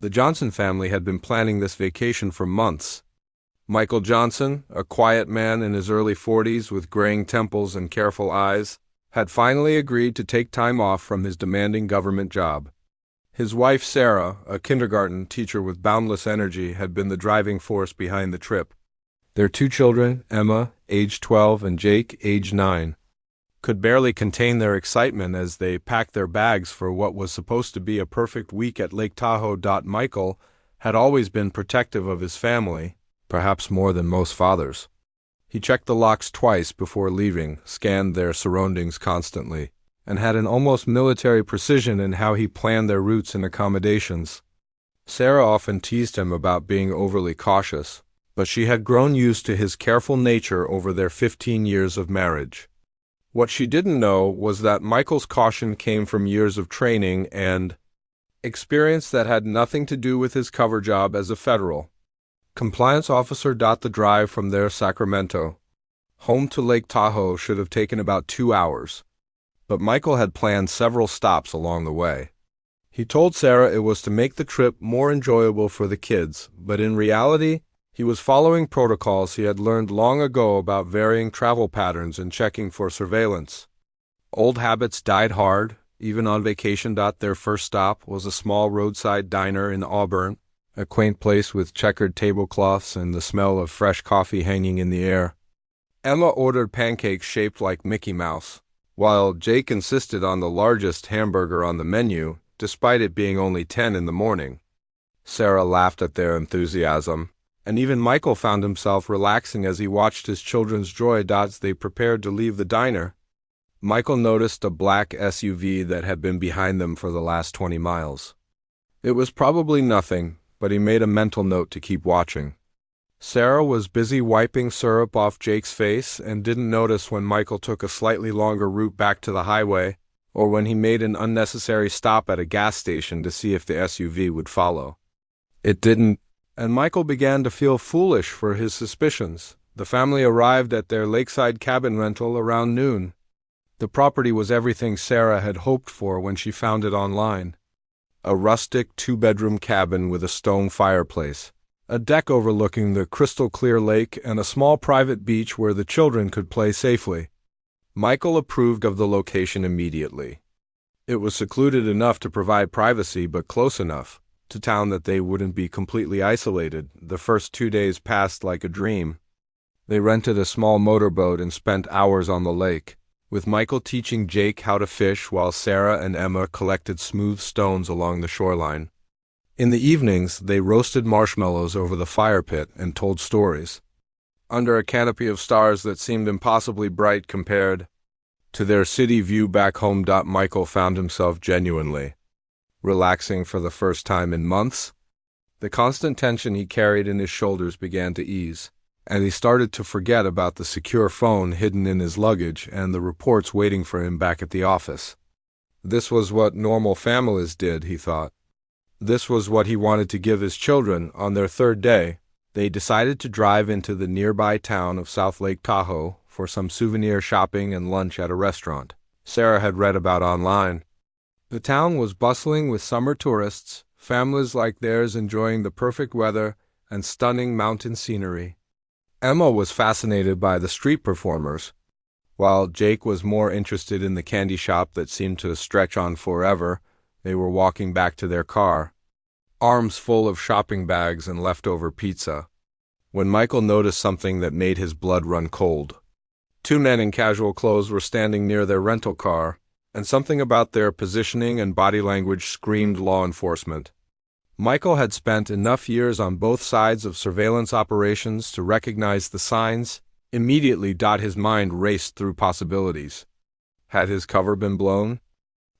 The Johnson family had been planning this vacation for months. Michael Johnson, a quiet man in his early 40s with graying temples and careful eyes, had finally agreed to take time off from his demanding government job. His wife Sarah, a kindergarten teacher with boundless energy, had been the driving force behind the trip. Their two children, Emma, age 12, and Jake, age 9, could barely contain their excitement as they packed their bags for what was supposed to be a perfect week at Lake Tahoe. Michael had always been protective of his family, perhaps more than most fathers. He checked the locks twice before leaving, scanned their surroundings constantly, and had an almost military precision in how he planned their routes and accommodations. Sarah often teased him about being overly cautious, but she had grown used to his careful nature over their 15 years of marriage. What she didn't know was that Michael's caution came from years of training and experience that had nothing to do with his cover job as a federal compliance officer. The drive from their Sacramento home to Lake Tahoe should have taken about 2 hours, but Michael had planned several stops along the way. He told Sarah it was to make the trip more enjoyable for the kids, but in reality, he was following protocols he had learned long ago about varying travel patterns and checking for surveillance. Old habits died hard, even on vacation. Their first stop was a small roadside diner in Auburn, a quaint place with checkered tablecloths and the smell of fresh coffee hanging in the air. Emma ordered pancakes shaped like Mickey Mouse, while Jake insisted on the largest hamburger on the menu, despite it being only 10 in the morning. Sarah laughed at their enthusiasm, and even Michael found himself relaxing as he watched his children's joy. As they prepared to leave the diner, Michael noticed a black SUV that had been behind them for the last 20 miles. It was probably nothing, but he made a mental note to keep watching. Sarah was busy wiping syrup off Jake's face and didn't notice when Michael took a slightly longer route back to the highway, or when he made an unnecessary stop at a gas station to see if the SUV would follow. It didn't, and Michael began to feel foolish for his suspicions. The family arrived at their lakeside cabin rental around noon. The property was everything Sarah had hoped for when she found it online. A rustic 2-bedroom cabin with a stone fireplace, a deck overlooking the crystal-clear lake, and a small private beach where the children could play safely. Michael approved of the location immediately. It was secluded enough to provide privacy, but close enough to town that they wouldn't be completely isolated. The first 2 days passed like a dream. They rented a small motorboat and spent hours on the lake, with Michael teaching Jake how to fish while Sarah and Emma collected smooth stones along the shoreline. In the evenings, they roasted marshmallows over the fire pit and told stories, under a canopy of stars that seemed impossibly bright compared to their city view back home. Michael found himself genuinely relaxing for the first time in months. The constant tension he carried in his shoulders began to ease, and he started to forget about the secure phone hidden in his luggage and the reports waiting for him back at the office. This was what normal families did, he thought. This was what he wanted to give his children. On their third day, they decided to drive into the nearby town of South Lake Tahoe for some souvenir shopping and lunch at a restaurant Sarah had read about online. The town was bustling with summer tourists, families like theirs enjoying the perfect weather and stunning mountain scenery. Emma was fascinated by the street performers, while Jake was more interested in the candy shop that seemed to stretch on forever. They were walking back to their car, arms full of shopping bags and leftover pizza, when Michael noticed something that made his blood run cold. 2 men in casual clothes were standing near their rental car, and something about their positioning and body language screamed law enforcement. Michael had spent enough years on both sides of surveillance operations to recognize the signs. Immediately, his mind raced through possibilities. Had his cover been blown?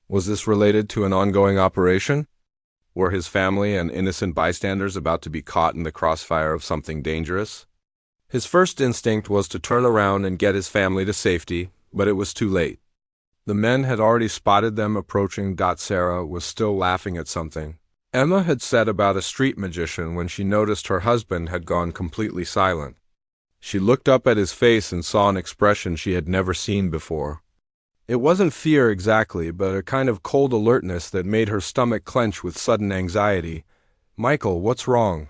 Was this related to an ongoing operation? Were his family and innocent bystanders about to be caught in the crossfire of something dangerous? His first instinct was to turn around and get his family to safety, but it was too late. The men had already spotted them approaching. Sarah was still laughing at something Emma had said about a street magician when she noticed her husband had gone completely silent. She looked up at his face and saw an expression she had never seen before. It wasn't fear exactly, but a kind of cold alertness that made her stomach clench with sudden anxiety. "Michael, what's wrong?"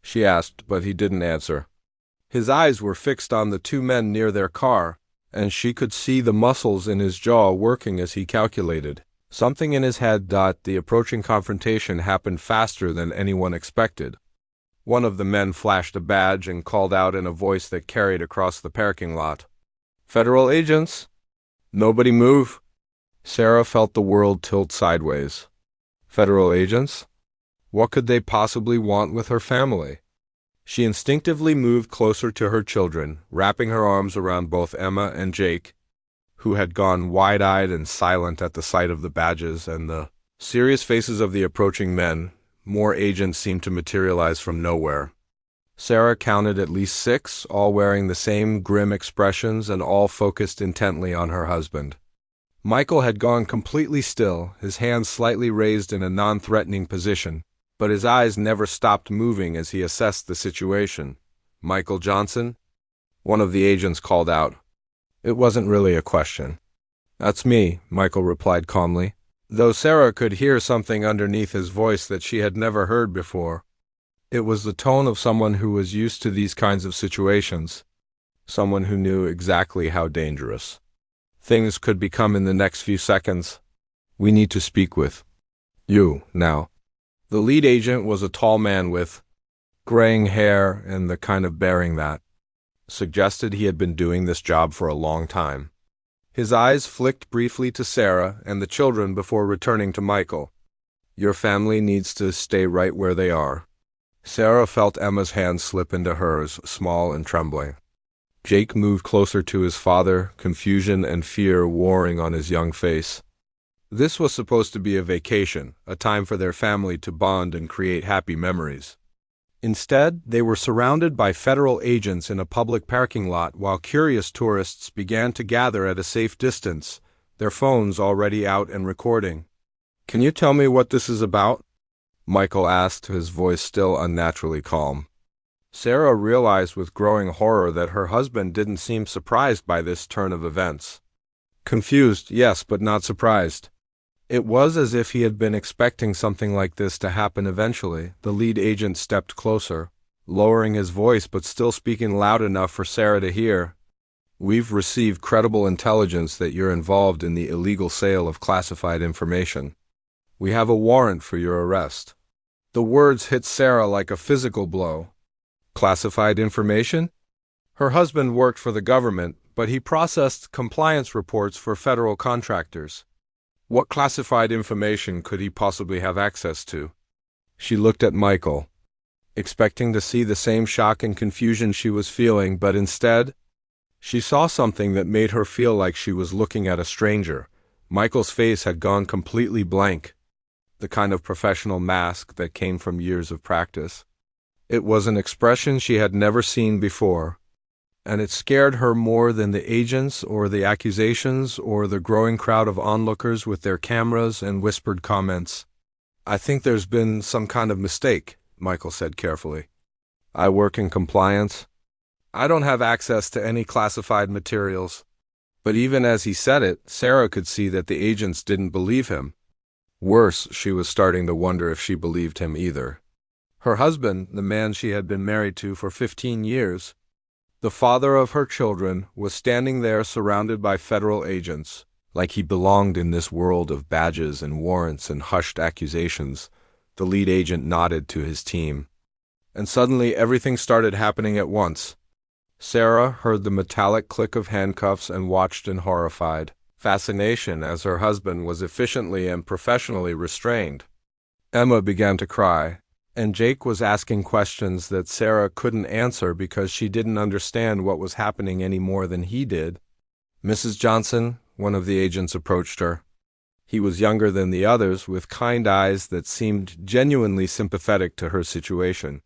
she asked, but he didn't answer. His eyes were fixed on the two men near their car, and she could see the muscles in his jaw working as he calculated. Something in his head. The approaching confrontation happened faster than anyone expected. One of the men flashed a badge and called out in a voice that carried across the parking lot, "Federal agents! Nobody move!" Sarah felt the world tilt sideways. Federal agents? What could they possibly want with her family? She instinctively moved closer to her children, wrapping her arms around both Emma and Jake, who had gone wide-eyed and silent at the sight of the badges and the serious faces of the approaching men. More agents seemed to materialize from nowhere. Sarah counted at least 6, all wearing the same grim expressions and all focused intently on her husband. Michael had gone completely still, his hands slightly raised in a non-threatening position, but his eyes never stopped moving as he assessed the situation. "Michael Johnson?" one of the agents called out. It wasn't really a question. "That's me," Michael replied calmly, though Sarah could hear something underneath his voice that she had never heard before. It was the tone of someone who was used to these kinds of situations, someone who knew exactly how dangerous things could become in the next few seconds. "We need to speak with you now." The lead agent was a tall man with graying hair and the kind of bearing that suggested he had been doing this job for a long time. His eyes flicked briefly to Sarah and the children before returning to Michael. "Your family needs to stay right where they are." Sarah felt Emma's hand slip into hers, small and trembling. Jake moved closer to his father, confusion and fear warring on his young face. This was supposed to be a vacation, a time for their family to bond and create happy memories. Instead, they were surrounded by federal agents in a public parking lot while curious tourists began to gather at a safe distance, their phones already out and recording. "Can you tell me what this is about?" Michael asked, his voice still unnaturally calm. Sarah realized with growing horror that her husband didn't seem surprised by this turn of events. Confused, yes, but not surprised. It was as if he had been expecting something like this to happen eventually. The lead agent stepped closer, lowering his voice but still speaking loud enough for Sarah to hear. "We've received credible intelligence that you're involved in the illegal sale of classified information. We have a warrant for your arrest." The words hit Sarah like a physical blow. Classified information? Her husband worked for the government, but he processed compliance reports for federal contractors. What classified information could he possibly have access to? She looked at Michael, expecting to see the same shock and confusion she was feeling, but instead, she saw something that made her feel like she was looking at a stranger. Michael's face had gone completely blank, the kind of professional mask that came from years of practice. It was an expression she had never seen before, and it scared her more than the agents or the accusations or the growing crowd of onlookers with their cameras and whispered comments. "I think there's been some kind of mistake," Michael said carefully. "I work in compliance. I don't have access to any classified materials." But even as he said it, Sarah could see that the agents didn't believe him. Worse, she was starting to wonder if she believed him either. Her husband, the man she had been married to for 15 years, the father of her children, was standing there surrounded by federal agents, like he belonged in this world of badges and warrants and hushed accusations. The lead agent nodded to his team. And suddenly everything started happening at once. Sarah heard the metallic click of handcuffs and watched in horrified fascination as her husband was efficiently and professionally restrained. Emma began to cry, and Jake was asking questions that Sarah couldn't answer because she didn't understand what was happening any more than he did. "Mrs. Johnson," one of the agents approached her. He was younger than the others, with kind eyes that seemed genuinely sympathetic to her situation.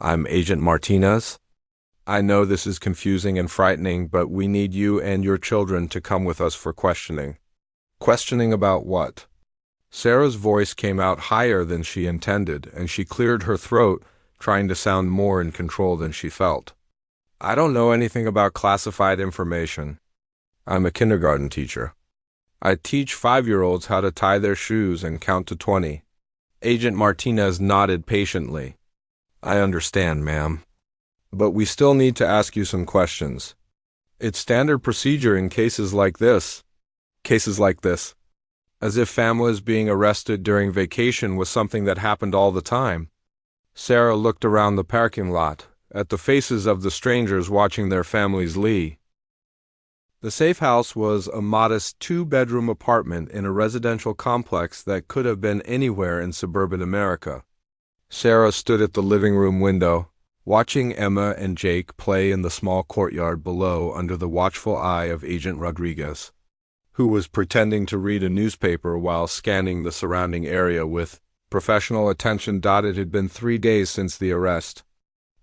"I'm Agent Martinez. I know this is confusing and frightening, but we need you and your children to come with us for questioning." "Questioning about what?" Sarah's voice came out higher than she intended, and she cleared her throat, trying to sound more in control than she felt. "I don't know anything about classified information. I'm a kindergarten teacher. I teach 5-year-olds how to tie their shoes and count to 20. Agent Martinez nodded patiently. I understand, ma'am. But we still need to ask you some questions. It's standard procedure in cases like this. Cases like this. As if families being arrested during vacation was something that happened all the time. Sarah looked around the parking lot, at the faces of the strangers watching their families leave. The safe house was a modest two-bedroom apartment in a residential complex that could have been anywhere in suburban America. Sarah stood at the living room window, watching Emma and Jake play in the small courtyard below under the watchful eye of Agent Rodriguez, who was pretending to read a newspaper while scanning the surrounding area with professional attention. It had been 3 days since the arrest.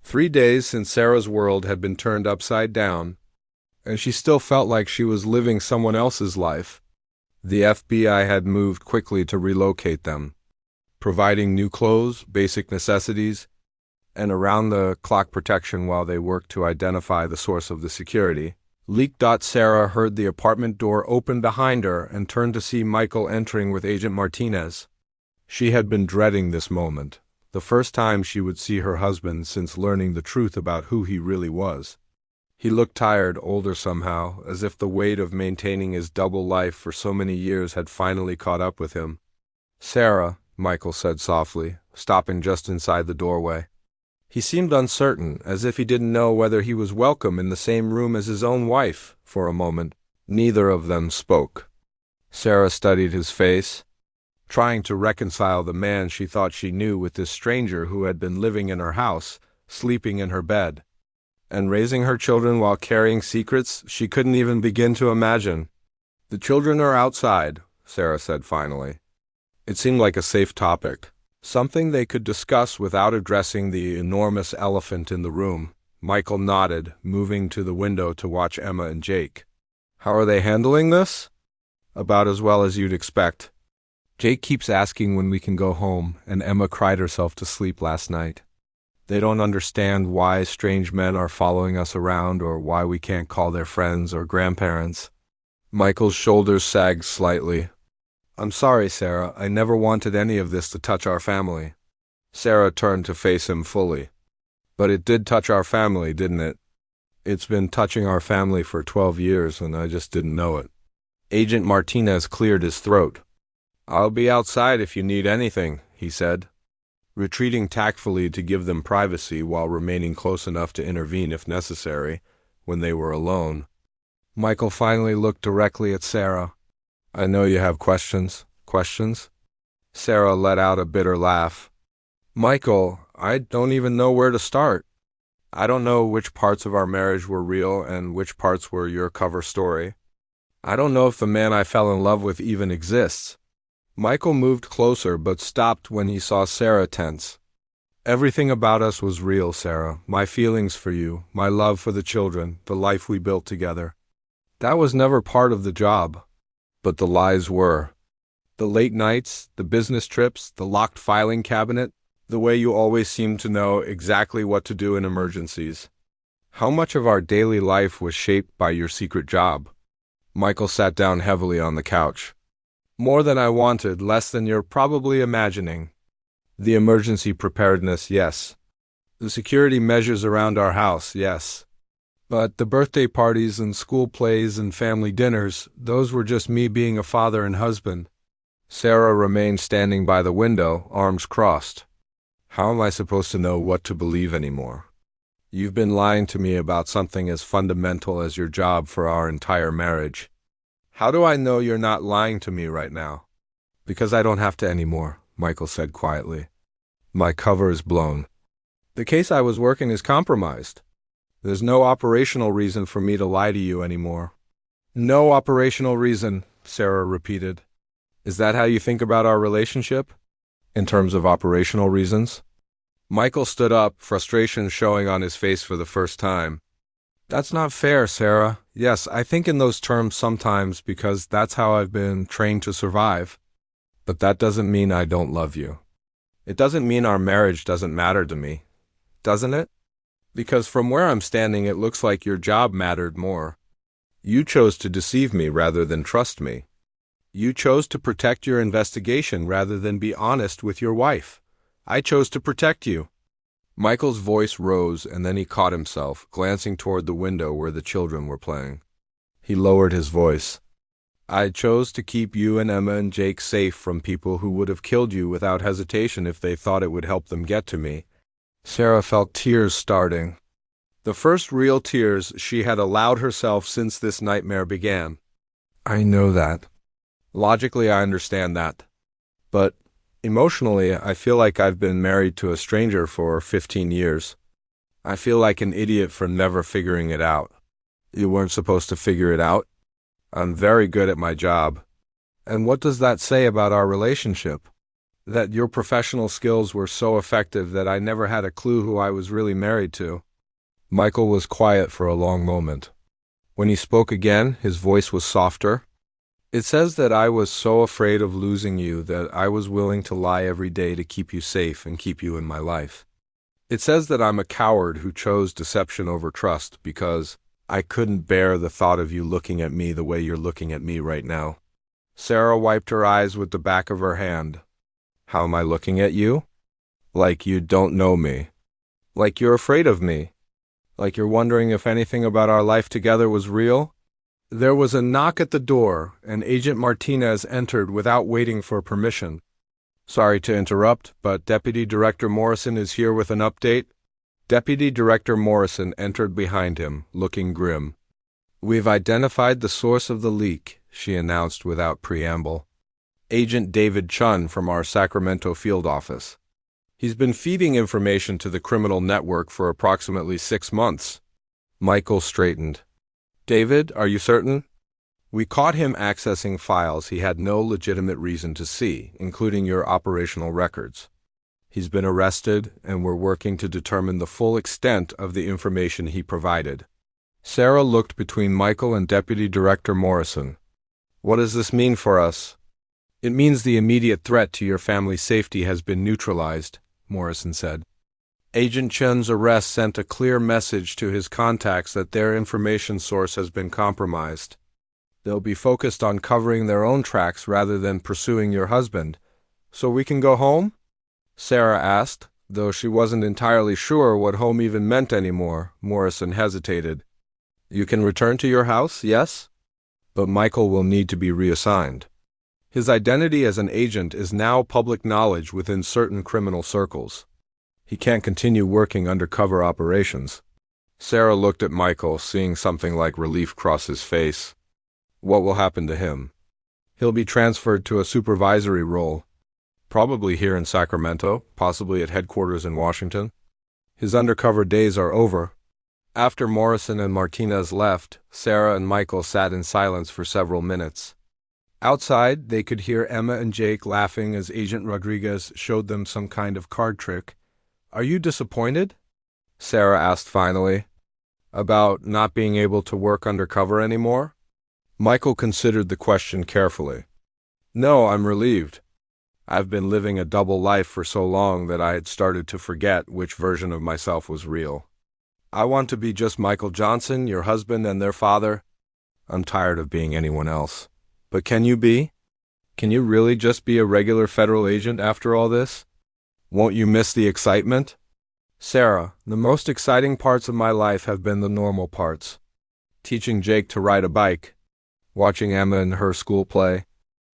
3 days since Sarah's world had been turned upside down, and she still felt like she was living someone else's life. The FBI had moved quickly to relocate them, providing new clothes, basic necessities, and around-the-clock protection while they worked to identify the source of the security leak. Sarah heard the apartment door open behind her and turned to see Michael entering with Agent Martinez. She had been dreading this moment, the first time she would see her husband since learning the truth about who he really was. He looked tired, older somehow, as if the weight of maintaining his double life for so many years had finally caught up with him. Sarah, Michael said softly, stopping just inside the doorway. He seemed uncertain, as if he didn't know whether he was welcome in the same room as his own wife. For a moment, neither of them spoke. Sarah studied his face, trying to reconcile the man she thought she knew with this stranger who had been living in her house, sleeping in her bed, and raising her children while carrying secrets she couldn't even begin to imagine. The children are outside, Sarah said finally. It seemed like a safe topic, something they could discuss without addressing the enormous elephant in the room. Michael nodded, moving to the window to watch Emma and Jake. How are they handling this? About as well as you'd expect. Jake keeps asking when we can go home, and Emma cried herself to sleep last night. They don't understand why strange men are following us around or why we can't call their friends or grandparents. Michael's shoulders sagged slightly. I'm sorry, Sarah. I never wanted any of this to touch our family. Sarah turned to face him fully. But it did touch our family, didn't it? It's been touching our family for 12 years, and I just didn't know it. Agent Martinez cleared his throat. I'll be outside if you need anything, he said, retreating tactfully to give them privacy while remaining close enough to intervene if necessary when they were alone. Michael finally looked directly at Sarah. I know you have questions. Questions? Sarah let out a bitter laugh. Michael, I don't even know where to start. I don't know which parts of our marriage were real and which parts were your cover story. I don't know if the man I fell in love with even exists. Michael moved closer but stopped when he saw Sarah tense. Everything about us was real, Sarah. My feelings for you, my love for the children, the life we built together. That was never part of the job. But the lies were. The late nights, the business trips, the locked filing cabinet, the way you always seemed to know exactly what to do in emergencies. How much of our daily life was shaped by your secret job? Michael sat down heavily on the couch. More than I wanted, less than you're probably imagining. The emergency preparedness, yes. The security measures around our house, yes. But the birthday parties and school plays and family dinners, those were just me being a father and husband. Sarah remained standing by the window, arms crossed. How am I supposed to know what to believe anymore? You've been lying to me about something as fundamental as your job for our entire marriage. How do I know you're not lying to me right now? Because I don't have to anymore, Michael said quietly. My cover is blown. The case I was working is compromised. There's no operational reason for me to lie to you anymore. No operational reason, Sarah repeated. Is that how you think about our relationship? In terms of operational reasons? Michael stood up, frustration showing on his face for the first time. That's not fair, Sarah. Yes, I think in those terms sometimes because that's how I've been trained to survive. But that doesn't mean I don't love you. It doesn't mean our marriage doesn't matter to me. Doesn't it? Because from where I'm standing, it looks like your job mattered more. You chose to deceive me rather than trust me. You chose to protect your investigation rather than be honest with your wife. I chose to protect you. Michael's voice rose, and then he caught himself, glancing toward the window where the children were playing. He lowered his voice. I chose to keep you and Emma and Jake safe from people who would have killed you without hesitation if they thought it would help them get to me. Sarah felt tears starting. The first real tears she had allowed herself since this nightmare began. I know that. Logically, I understand that. But emotionally, I feel like I've been married to a stranger for 15 years. I feel like an idiot for never figuring it out. You weren't supposed to figure it out? I'm very good at my job. And what does that say about our relationship? That your professional skills were so effective that I never had a clue who I was really married to. Michael was quiet for a long moment. When he spoke again, his voice was softer. It says that I was so afraid of losing you that I was willing to lie every day to keep you safe and keep you in my life. It says that I'm a coward who chose deception over trust because I couldn't bear the thought of you looking at me the way you're looking at me right now. Sarah wiped her eyes with the back of her hand. How am I looking at you? Like you don't know me. Like you're afraid of me. Like you're wondering if anything about our life together was real? There was a knock at the door, and Agent Martinez entered without waiting for permission. Sorry to interrupt, but Deputy Director Morrison is here with an update. Deputy Director Morrison entered behind him, looking grim. We've identified the source of the leak, she announced without preamble. Agent David Chun from our Sacramento field office. He's been feeding information to the criminal network for approximately 6 months. Michael straightened. David, are you certain? We caught him accessing files he had no legitimate reason to see, including your operational records. He's been arrested, and we're working to determine the full extent of the information he provided. Sarah looked between Michael and Deputy Director Morrison. What does this mean for us? It means the immediate threat to your family's safety has been neutralized, Morrison said. Agent Chen's arrest sent a clear message to his contacts that their information source has been compromised. They'll be focused on covering their own tracks rather than pursuing your husband. So we can go home? Sarah asked, though she wasn't entirely sure what home even meant anymore. Morrison hesitated. You can return to your house, yes? But Michael will need to be reassigned. His identity as an agent is now public knowledge within certain criminal circles. He can't continue working undercover operations. Sarah looked at Michael, seeing something like relief cross his face. What will happen to him? He'll be transferred to a supervisory role. Probably here in Sacramento, possibly at headquarters in Washington. His undercover days are over. After Morrison and Martinez left, Sarah and Michael sat in silence for several minutes. Outside, they could hear Emma and Jake laughing as Agent Rodriguez showed them some kind of card trick. Are you disappointed? Sarah asked finally. About not being able to work undercover anymore? Michael considered the question carefully. No, I'm relieved. I've been living a double life for so long that I had started to forget which version of myself was real. I want to be just Michael Johnson, your husband, and their father. I'm tired of being anyone else. But can you be? Can you really just be a regular federal agent after all this? Won't you miss the excitement? Sarah, the most exciting parts of my life have been the normal parts. Teaching Jake to ride a bike, watching Emma in her school play,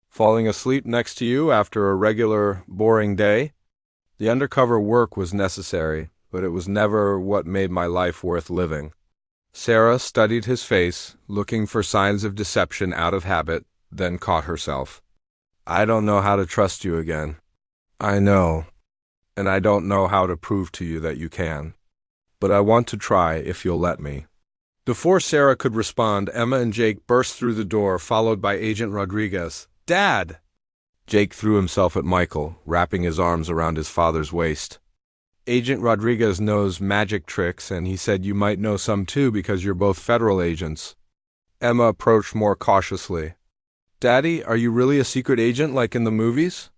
falling asleep next to you after a regular, boring day. The undercover work was necessary, but it was never what made my life worth living. Sarah studied his face, looking for signs of deception out of habit, then caught herself. I don't know how to trust you again. I know. And I don't know how to prove to you that you can. But I want to try if you'll let me. Before Sarah could respond, Emma and Jake burst through the door, followed by Agent Rodriguez. Dad! Jake threw himself at Michael, wrapping his arms around his father's waist. Agent Rodriguez knows magic tricks, and he said you might know some too because you're both federal agents. Emma approached more cautiously. Daddy, are you really a secret agent like in the movies?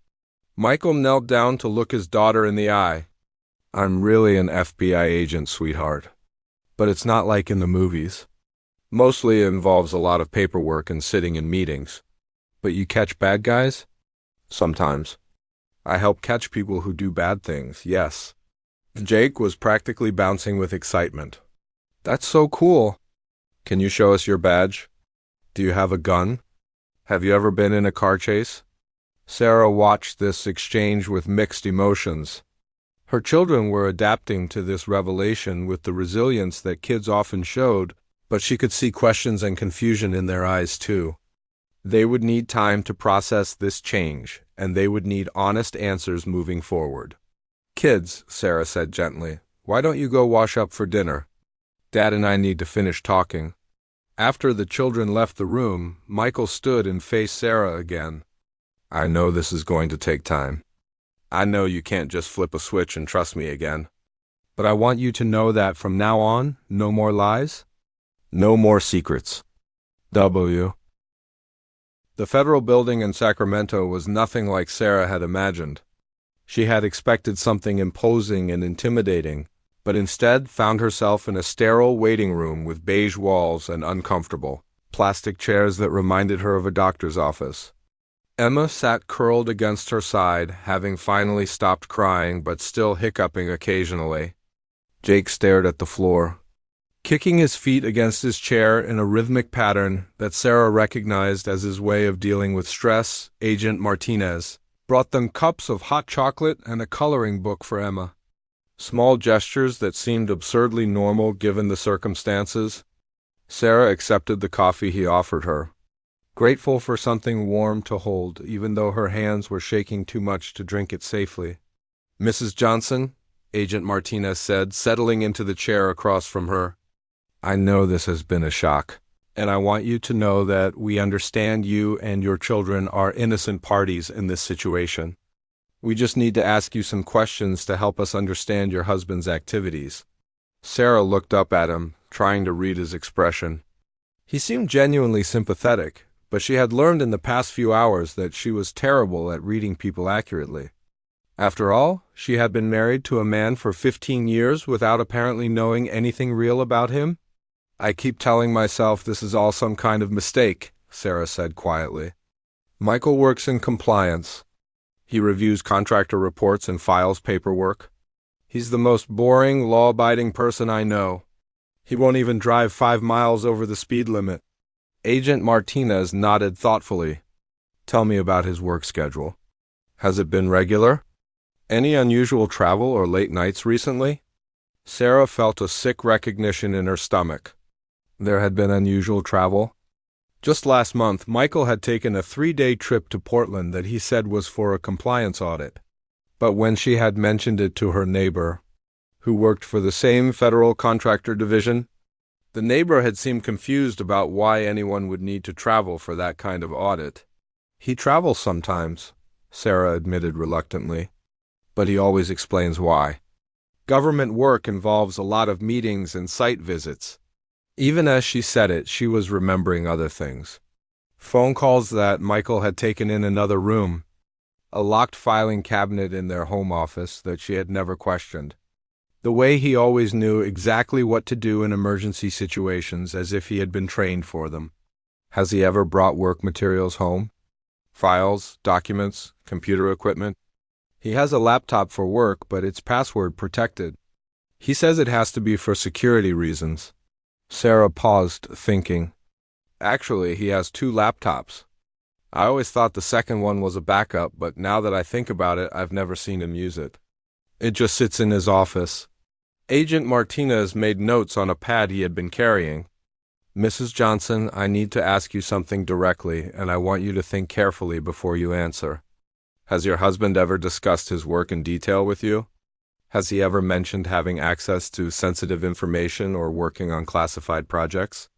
Michael knelt down to look his daughter in the eye. I'm really an FBI agent, sweetheart. But it's not like in the movies. Mostly it involves a lot of paperwork and sitting in meetings. But you catch bad guys? Sometimes. I help catch people who do bad things, yes. Jake was practically bouncing with excitement. That's so cool. Can you show us your badge? Do you have a gun? Have you ever been in a car chase? Sarah watched this exchange with mixed emotions. Her children were adapting to this revelation with the resilience that kids often showed, but she could see questions and confusion in their eyes too. They would need time to process this change, and they would need honest answers moving forward. Kids, Sarah said gently, why don't you go wash up for dinner? Dad and I need to finish talking. After the children left the room, Michael stood and faced Sarah again. I know this is going to take time. I know you can't just flip a switch and trust me again. But I want you to know that from now on, no more lies, no more secrets. W. The federal building in Sacramento was nothing like Sarah had imagined. She had expected something imposing and intimidating, but instead found herself in a sterile waiting room with beige walls and uncomfortable plastic chairs that reminded her of a doctor's office. Emma sat curled against her side, having finally stopped crying but still hiccuping occasionally. Jake stared at the floor, kicking his feet against his chair in a rhythmic pattern that Sarah recognized as his way of dealing with stress. Agent Martinez brought them cups of hot chocolate and a coloring book for Emma. Small gestures that seemed absurdly normal given the circumstances. Sarah accepted the coffee he offered her, grateful for something warm to hold, even though her hands were shaking too much to drink it safely. Mrs. Johnson, Agent Martinez said, settling into the chair across from her. I know this has been a shock, and I want you to know that we understand you and your children are innocent parties in this situation. We just need to ask you some questions to help us understand your husband's activities. Sarah looked up at him, trying to read his expression. He seemed genuinely sympathetic, but she had learned in the past few hours that she was terrible at reading people accurately. After all, she had been married to a man for 15 years without apparently knowing anything real about him. I keep telling myself this is all some kind of mistake, Sarah said quietly. Michael works in compliance. He reviews contractor reports and files paperwork. He's the most boring, law-abiding person I know. He won't even drive 5 miles over the speed limit. Agent Martinez nodded thoughtfully. Tell me about his work schedule. Has it been regular? Any unusual travel or late nights recently? Sarah felt a sick recognition in her stomach. There had been unusual travel. Just last month, Michael had taken a 3-day trip to Portland that he said was for a compliance audit. But when she had mentioned it to her neighbor, who worked for the same federal contractor division, the neighbor had seemed confused about why anyone would need to travel for that kind of audit. He travels sometimes, Sarah admitted reluctantly, but he always explains why. Government work involves a lot of meetings and site visits. Even as she said it, she was remembering other things. Phone calls that Michael had taken in another room, a locked filing cabinet in their home office that she had never questioned. The way he always knew exactly what to do in emergency situations, as if he had been trained for them. Has he ever brought work materials home? Files, documents, computer equipment? He has a laptop for work, but it's password protected. He says it has to be for security reasons. Sarah paused, thinking. Actually, he has 2 laptops. I always thought the second one was a backup, but now that I think about it, I've never seen him use it. It just sits in his office. Agent Martinez made notes on a pad he had been carrying. Mrs. Johnson, I need to ask you something directly, and I want you to think carefully before you answer. Has your husband ever discussed his work in detail with you? Has he ever mentioned having access to sensitive information or working on classified projects?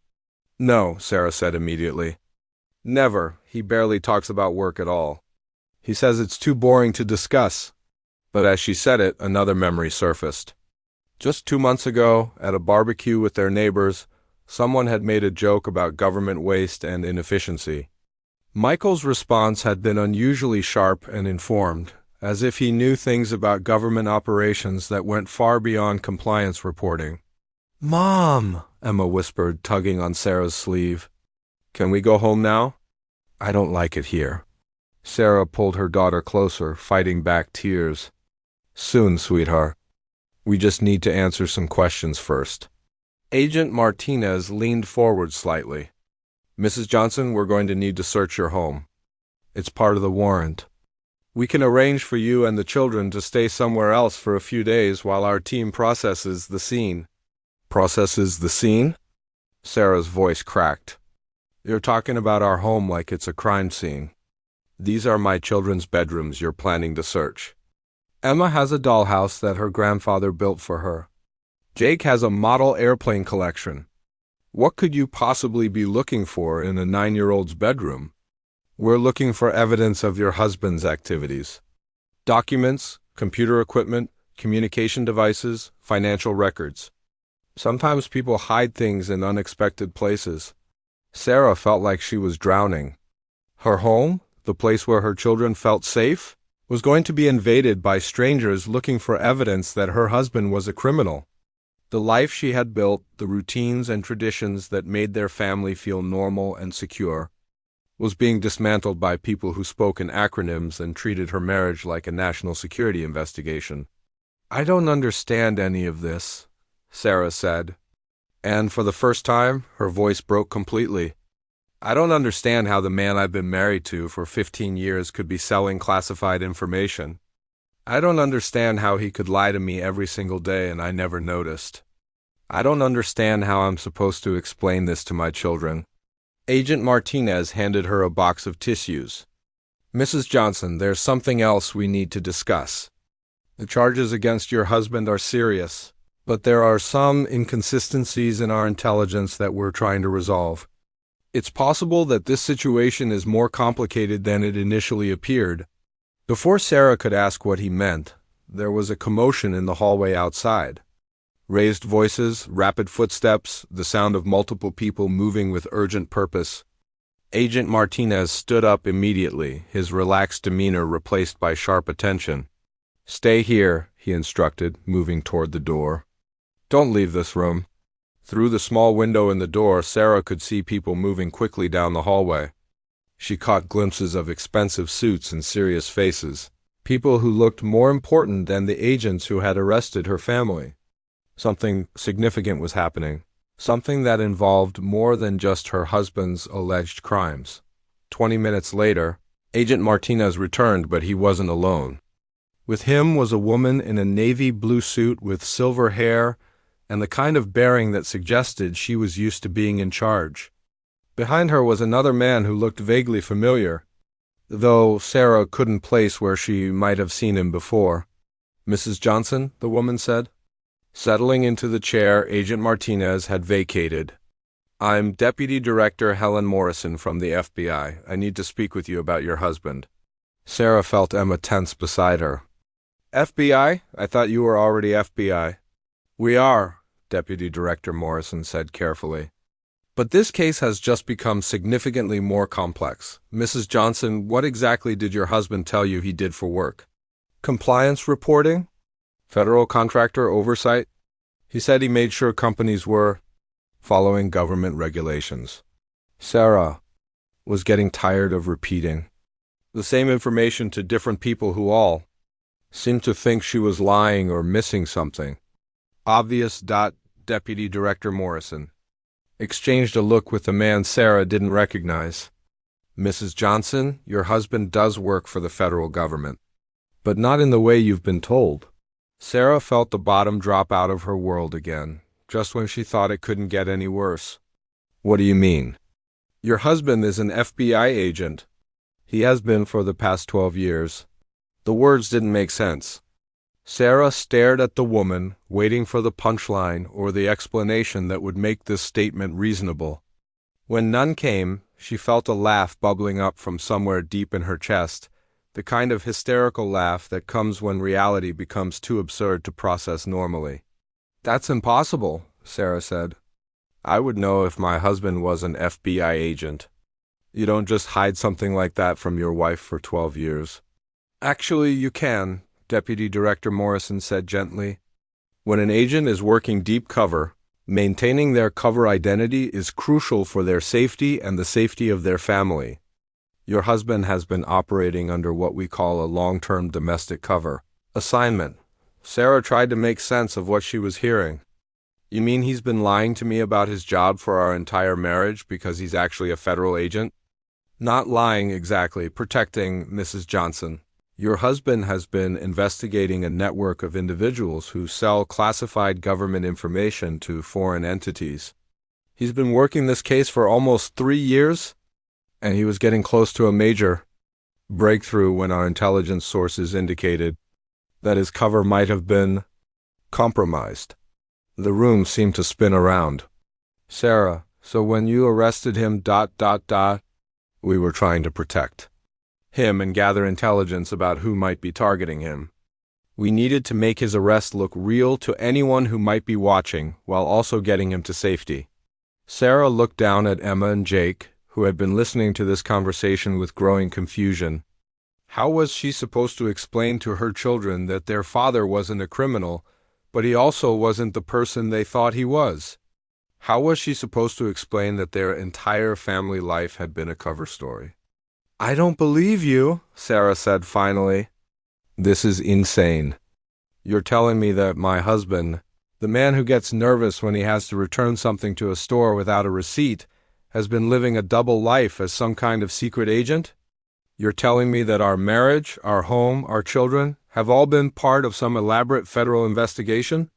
No, Sarah said immediately. Never. He barely talks about work at all. He says it's too boring to discuss. But as she said it, another memory surfaced. Just 2 months ago, at a barbecue with their neighbors, someone had made a joke about government waste and inefficiency. Michael's response had been unusually sharp and informed, as if he knew things about government operations that went far beyond compliance reporting. "Mom," Emma whispered, tugging on Sarah's sleeve. "Can we go home now?" I don't like it here. Sarah pulled her daughter closer, fighting back tears. Soon, sweetheart. We just need to answer some questions first. Agent Martinez leaned forward slightly. Mrs. Johnson, we're going to need to search your home. It's part of the warrant. We can arrange for you and the children to stay somewhere else for a few days while our team processes the scene. Processes the scene? Sarah's voice cracked. You're talking about our home like it's a crime scene. These are my children's bedrooms you're planning to search. Emma has a dollhouse that her grandfather built for her. Jake has a model airplane collection. What could you possibly be looking for in a 9-year-old's bedroom? We're looking for evidence of your husband's activities. Documents, computer equipment, communication devices, financial records. Sometimes people hide things in unexpected places. Sarah felt like she was drowning. Her home, the place where her children felt safe, was going to be invaded by strangers looking for evidence that her husband was a criminal. The life she had built, the routines and traditions that made their family feel normal and secure, was being dismantled by people who spoke in acronyms and treated her marriage like a national security investigation. I don't understand any of this, Sarah said. And for the first time, her voice broke completely. I don't understand how the man I've been married to for 15 years could be selling classified information. I don't understand how he could lie to me every single day and I never noticed. I don't understand how I'm supposed to explain this to my children. Agent Martinez handed her a box of tissues. Mrs. Johnson, there's something else we need to discuss. The charges against your husband are serious, but there are some inconsistencies in our intelligence that we're trying to resolve. It's possible that this situation is more complicated than it initially appeared. Before Sarah could ask what he meant, there was a commotion in the hallway outside. Raised voices, rapid footsteps, the sound of multiple people moving with urgent purpose. Agent Martinez stood up immediately, his relaxed demeanor replaced by sharp attention. Stay here, he instructed, moving toward the door. Don't leave this room. Through the small window in the door, Sarah could see people moving quickly down the hallway. She caught glimpses of expensive suits and serious faces, people who looked more important than the agents who had arrested her family. Something significant was happening, something that involved more than just her husband's alleged crimes. 20 minutes later, Agent Martinez returned, but he wasn't alone. With him was a woman in a navy blue suit with silver hair and the kind of bearing that suggested she was used to being in charge. Behind her was another man who looked vaguely familiar, though Sarah couldn't place where she might have seen him before. Mrs. Johnson, the woman said. Settling into the chair Agent Martinez had vacated. I'm Deputy Director Helen Morrison from the FBI. I need to speak with you about your husband. Sarah felt Emma tense beside her. FBI? I thought you were already FBI. We are, Deputy Director Morrison said carefully. But this case has just become significantly more complex. Mrs. Johnson, what exactly did your husband tell you he did for work? Compliance reporting? Federal contractor oversight? He said he made sure companies were following government regulations. Sarah was getting tired of repeating the same information to different people who all seemed to think she was lying or missing something. Obvious. Deputy Director Morrison exchanged a look with a man Sarah didn't recognize. Mrs. Johnson, your husband does work for the federal government, but not in the way you've been told. Sarah felt the bottom drop out of her world again, just when she thought it couldn't get any worse. What do you mean? Your husband is an FBI agent. He has been for the past 12 years. The words didn't make sense. Sarah stared at the woman, waiting for the punchline or the explanation that would make this statement reasonable. When none came, she felt a laugh bubbling up from somewhere deep in her chest, the kind of hysterical laugh that comes when reality becomes too absurd to process normally. That's impossible, Sarah said. I would know if my husband was an FBI agent. You don't just hide something like that from your wife for 12 years. Actually, you can, Deputy Director Morrison said gently. When an agent is working deep cover, maintaining their cover identity is crucial for their safety and the safety of their family. Your husband has been operating under what we call a long-term domestic cover assignment. Sarah tried to make sense of what she was hearing. You mean he's been lying to me about his job for our entire marriage because he's actually a federal agent? Not lying exactly, protecting Mrs. Johnson. Your husband has been investigating a network of individuals who sell classified government information to foreign entities. He's been working this case for almost 3 years, and he was getting close to a major breakthrough when our intelligence sources indicated that his cover might have been compromised. The room seemed to spin around. Sarah, so when you arrested him, we were trying to protect him and gather intelligence about who might be targeting him. We needed to make his arrest look real to anyone who might be watching, while also getting him to safety. Sarah looked down at Emma and Jake, who had been listening to this conversation with growing confusion. How was she supposed to explain to her children that their father wasn't a criminal, but he also wasn't the person they thought he was? How was she supposed to explain that their entire family life had been a cover story? I don't believe you, Sarah said finally. This is insane. You're telling me that my husband, the man who gets nervous when he has to return something to a store without a receipt, has been living a double life as some kind of secret agent? You're telling me that our marriage, our home, our children have all been part of some elaborate federal investigation?